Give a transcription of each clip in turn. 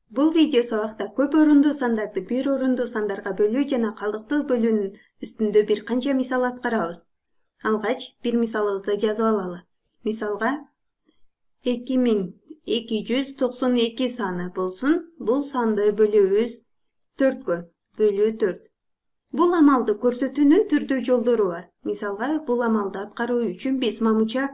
Бул видео сабакта көп орундуу сандарды бир орундуу сандарга бөлүү жана калдыктуу бөлүүнүн үстүндө бир канча мисал аткарабыз. Алгач бир мисалыбызды жазып алалы. Мисалга 2292 саны болсун. Бул санды бөлөбүз 4кө. Бөлүү 4. Бул амалды көрсөтүүнүн түрдүү жолдору бар. Мисалга бул амалды аткаруу үчүн биз мамыча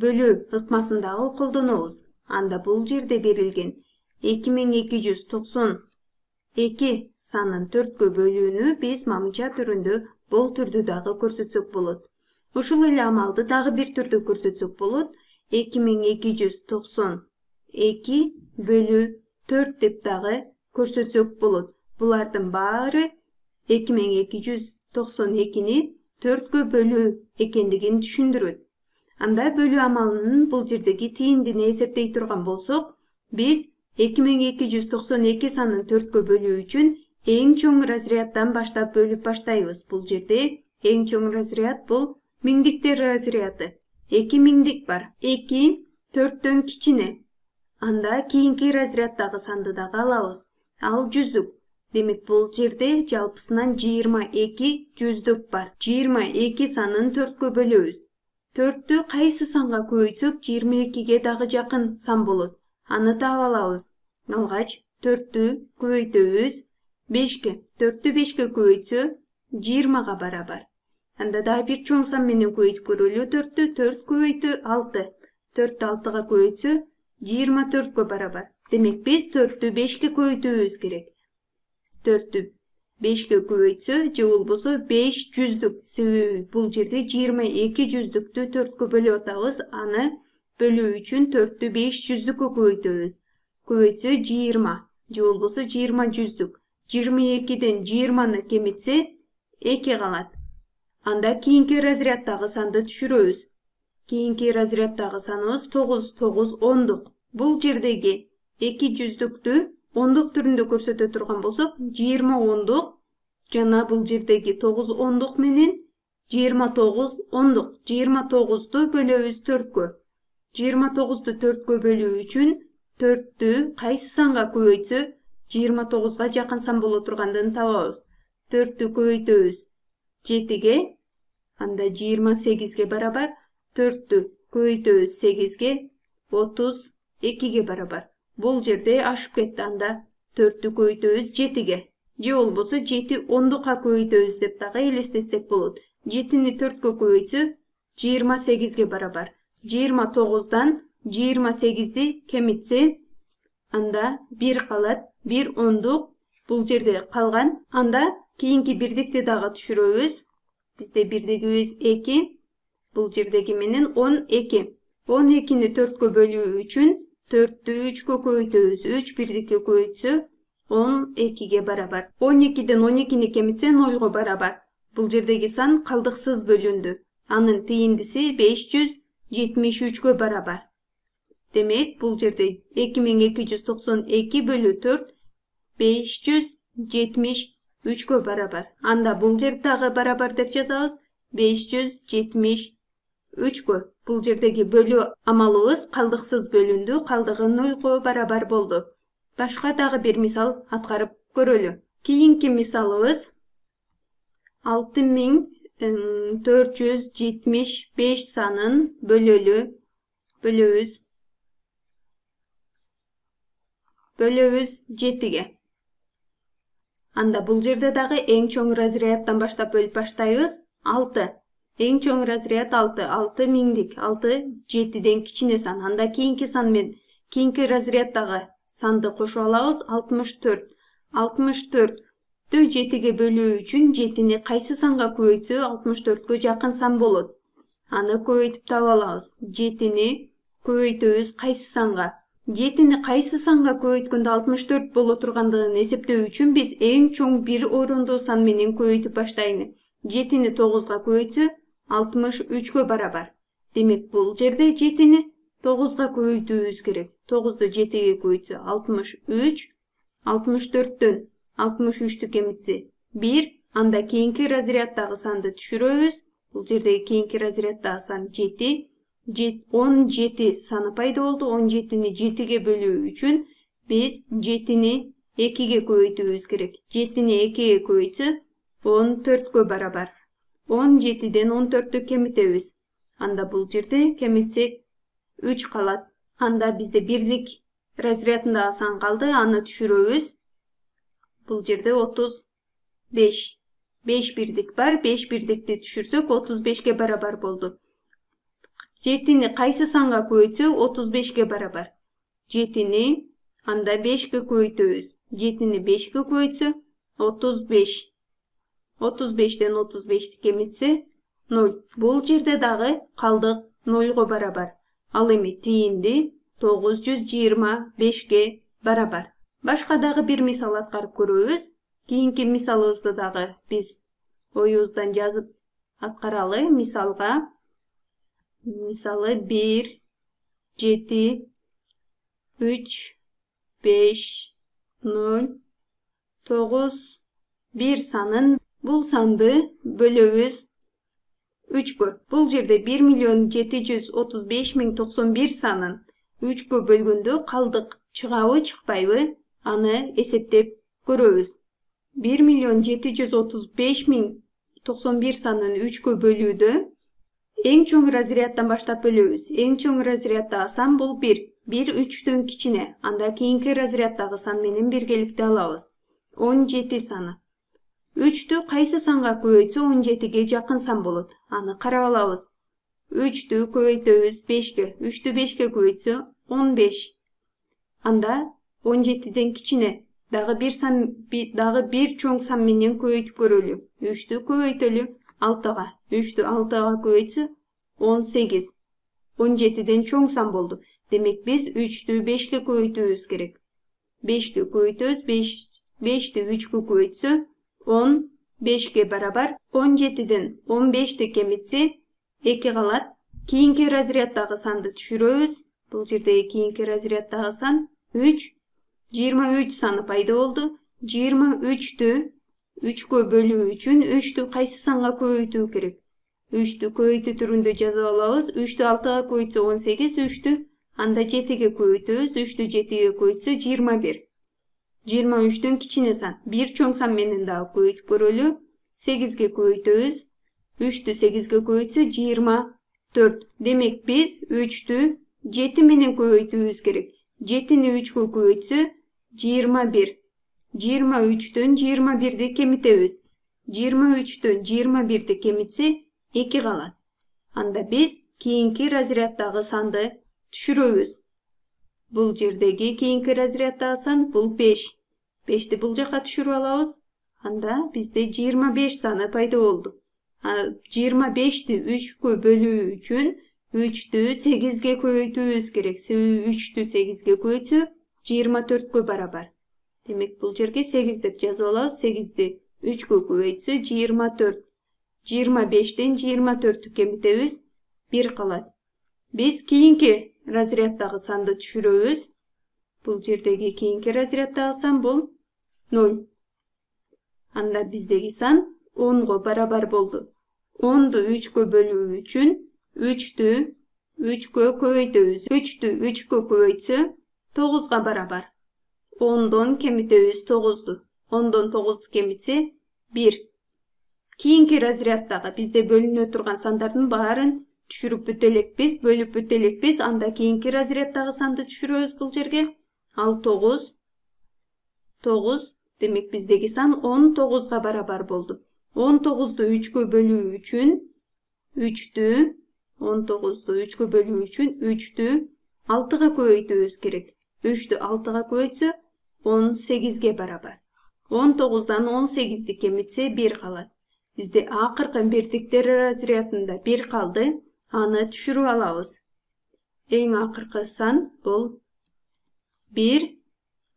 бөлүү ыкмасын дагы колдонобуз. Анда бул жерде берилген 2292 санын 4кө бөлүүнү биз мамыча түрүндө бул түрдү дагы көрсөтсөк болот. Ушул эле амалды дагы бир түрдө көрсөтсөк болот. 2292 бөлүү 4 деп дагы көрсөтсөк болот. Булардын баары 2292-ни 4кө бөлүү экендигин түшүндүрөт. Анда бөлүү амалынын бул жердеги тииндини эсептей турган болсок, биз 2292 санын 4кө бөлүү үчүн эң чоң разряддан баштап бөлүп баштайбыз. Бул жерде эң чоң разряд бул миңдиктер разряды. 2 миңдик бар. 2 4төн кичине. Анда кийинки разряддагы санды дагы алабыз. Ал жүздүк. Демек бул жерде жалпысынан 22 жүздүк бар. 22 санын 4кө бөлөбүз. 4тү кайсы санга көбөйтсөк 22ге дагы жакын сан болот. Аны таап алабыз. Алгач 4тү көбөйтөбүз 5ке. 4тү 5ке көбөйтсө 20га барабар. Анда дагы бир чоң сан менен көбөйтүп көрөлү 4тү. 4 көбөйтү 6. 4тү 6га көбөйтсө 24кө барабар. Демек биз 4тү 5ке көбөйтүбүз керек. 4тү 5ке көбөйтсө же болбосо 5 жүздүк. Себеби бул жерде 22 жүздүктү 4кө бөлүп атабыз. Аны бөлүү үчүн 4тү 5 жүздүккө көбөйтөбүз. Көбөйтсө 20 же болбосо 20 жүздүк. 22ден 20-ны кемитсе 2 калат. Анда кийинки разряддагы санды түшүрөбүз. Кийинки разряддагы саныбыз 9 ондук. Бул жердеги 2 жүздүктү ондук түрүндө көрсөтө турган болсок, 20 ондук жана бул жердеги 9 ондук менен 29 ондук. 29ду бөлөбүз 4кө. 29ду 4кө бөлүү үчүн 4тү кайсы санга көбөйтсө 29га жакын сан боло тургандыгын табабыз. 4тү көбөйтөбүз 7ге, анда 28ге барабар. 4тү көбөйтөбүз 8ге, 32ге барабар. Бул жерде ашып кетти. Анда 4тү көбөйтөбүз 7ге. Же болбосо 7 ондукка көбөйтөбүз деп дагы элестетсек болот. 7-ни 4кө көбөйтсө 28ге барабар. 29дан 28ди кемитсе, анда 1 калат. 1 ондук бул жерде калган. Анда кийинки бирдикти дагы түшүрөбүз. Бизде бирдигибиз 2. Бул жердеги менен 12. 12-ни 4кө бөлүү үчүн 4тү 3кө көбөйтөбүз. 3 бирдикке көбөйтсө 12ге барабар. 12ден 12-ни кемитсе 0го барабар. Бул жердеги сан калдыксыз бөлүндү. Анын тииндиси 573кө барабар. Демек бул жерде 2292 бөлүү 4 573кө барабар. Анда бул жерде дагы барабар деп жазабыз. 573кө. Бул жердеги бөлүү амалыбыз калдыксыз бөлүндү. Калдыгы 0го барабар болду. Башка дагы бир мисал аткарып көрөлү. Кийинки мисалыбыз 6475 санын бөлөбүз 7ге. Анда бул жерде дагы эң чоң разряддан баштап бөлүп баштайбыз. 6. Эң чоң разряд 6. 6 миңдик. 6 7ден кичине сан. Анда кийинки сан менен кийинки разряддагы санды кошуп алабыз. 64. 64 7ге бөлүү үчүн 7-ни кайсы санга көбөйтсө 64кө жакын сан болот. Аны көбөйтүп таап алабыз. 7-ни көбөйтөбүз кайсы санга? 7-ни кайсы санга көбөйткөндө 64 боло тургандыгын эсептөө үчүн биз эң чоң бир орундуу сан менен көбөйтүп баштайлы. 7-ни 9га көбөйтсө 63кө барабар. Демек бул жерде 7-ни 9га көбөйтүүбүз керек. 9ду 7ге көбөйтсө 63, 64төн 63тү кемитсе 1. Анда кийинки разряддагы санды түшүрөбүз. Бул жердеги кийинки разряддагы сан 7. 17 саны пайда болду. 17-ни 7ге бөлүү үчүн Biz 7'ni 2'ge көбөйтүүбүз керек. 7'ni 2'ge көбөйтсө 14'кө барабар. 17'den 14'tü kemitебиz. Анда бул жерде кемитсек 3 калат. Анда бизде бирдик разрядындагы сан калды, аны түшүрөбүз. Бул жерде 35. 5 бирдик бар, 5 бирдикти түшүрсөк 35ге барабар болду. 7'ni кайсы санга көбөйтсөк 35ге барабар. 7'ni анда 5ге көбөйтөбүз. 7'ni 5ге көбөйтсө 35. 35'ten 35'ti kemitse 0. Бул жерде дагы калдык 0го барабар. Ал эми тиинди 925ге барабар. Башка дагы бир мисал аткарып көрөбүз. Кийинки мисалыбызды дагы биз оюбуздан жазып аткаралы. Мисалы 1, 7, 3, 5, 0, 9, 1 санын бул санды бөлөбүз 3кө. Бул жерде 1.735.091 санын 3кө бөлгөндө калдык чыгабы, чыкпайбы? Аны эсептеп көрөбүз. 1.735.091 санын 3кө бөлүүдө эң чоң разряддан баштап бөлөбүз. Эң чоң разряддагы сан бул 1. 1 3'төн кичине. Анда кийинки разряддагы сан менен биргеликте алабыз. 17 саны. 3'тү кайсы санга көбөйтсө 17ге жакын сан болот. Аны карап алабыз. 3'тү көбөйтөбүз 5ге. 3'тү 5ге көбөйтсө 15. Анда 17'ден кичине. Дагы бир чоң сан менен көбөйтүп көрөлү. 3'тү көбөйтөлү 6га. 3'тү 6га көбөйтсө 18. 17'ден чоң сан болду. Демек биз 3'тү 5ге көбөйтүүбүз керек. 5ге көбөйтөбүз. 5'ти 3кө көбөйтсө 15ге барабар. 17'ден 15'ти кемитсе 2 калат. Кийинки разряддагы санды түшүрөбүз. Бул жерде кийинки разряддагы сан 3. 23 саны пайда болду. 23'тү 3кө бөлүү үчүн 3'тү кайсы санга көбөйтүү керек? 3'тү көбөйтүү түрүндө жазып алабыз. 3'тү 6га көбөйтсө 18, 3'тү анда 7ге көбөйтөбүз. 3'тү 7ге көбөйтсө 21. 23'төн кичине сан. Бир чоң сан менен дагы көбөйтүп көрөлү. 8ге көбөйтөбүз. 3'тү 8ге көбөйтсө 24. Демек биз 3'тү 7 менен көбөйтүүбүз керек. 7'ни 3кө көбөйтсө 21. 23'төн 21'ди кемитебиз. 23'төн 21'ди кемитсе 2 калат. Анда биз кийинки разряддагы санды түшүрөбүз. Бул жердеги кийинки разряддагы сан бул 5. 5'ти бул жака түшүрүп алабыз. Анда бизде 25 саны пайда болду. 25'ти 3кө бөлүү үчүн 3'тү 8ге көбөйтүүбүз керек. 3'тү 8ге көбөйтсө 24кө барабар. Демек бул жерге 8 деп жазып алабыз. 8'ти 3кө көбөйтсө 24. 25'тен 24'тү кемитебиз. 1 калат. Биз кийинки разряддагы санды түшүрөбүз. Бул жердеги кийинки разряддагы сан бул 0. Анда биздеги сан 10го барабар болду. 10'ду 3кө бөлүү үчүн 3'тү 3кө көбөйтөбүз. 3'тү 3кө көбөйтсө 9га барабар. 10'дон кемитебиз 9'ду. 10'дон 9'ду кемитсе 1. Кийинки разряддагы бизде бөлүнө турган сандардын баарын түшүрүп бүтө элекпиз, бөлүп бүтө элекпиз. Анда кийинки разряддагы санды түшүрөбүз бул жерге. Ал 9. 9. Демек биздеги сан 19га барабар болду. 19'ду 3кө бөлүү үчүн 3'тү 19'ду 3кө бөлүү үчүн 3'тү 6га көбөйтүүбүз керек. 3'тү 6га көбөйтсө 18ге барабар. 19'дан 18'ди кемитсе 1 калат. Бизде акыркы бирдиктер разрядында 1 калды. Аны түшүрүп алабыз. Эң акыркы сан бул 1.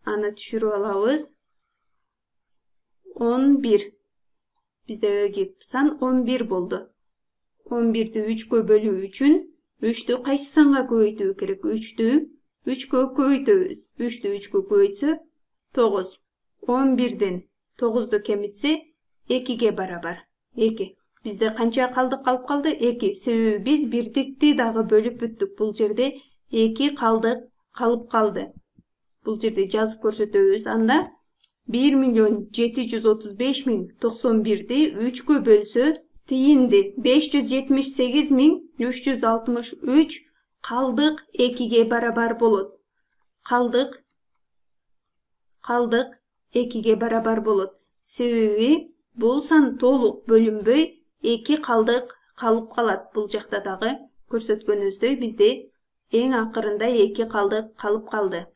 Аны түшүрүп алабыз. 11. Биздеги сан 11 болду. 11'ди 3кө бөлүү үчүн 3'тү кайсы санга көбөйтүү керек? 3'тү 3кө көбөйтөбүз. 3'тү 3кө көбөйтсө 9. 11'ден 9'ду кемитсе 2ге барабар. 2. Бизде канча калдык калып калды? 2. Себеби биз бирдикти дагы бөлүп бүттүк. Бул жерде 2 калдык калып калды. бул жерде жазып көрсөтөбүз. Анда 1.735.091'ди 3'кө бөлсө тиинди 578.363 калдык 2'ге барабар болот. Калдык 2'ге барабар болот. Себеби бул сан толук бөлүнбөй 2 калдык калып калат. Бул жакта дагы көрсөткөнүбүздөй бизде эң акырында 2 калдык калып калды.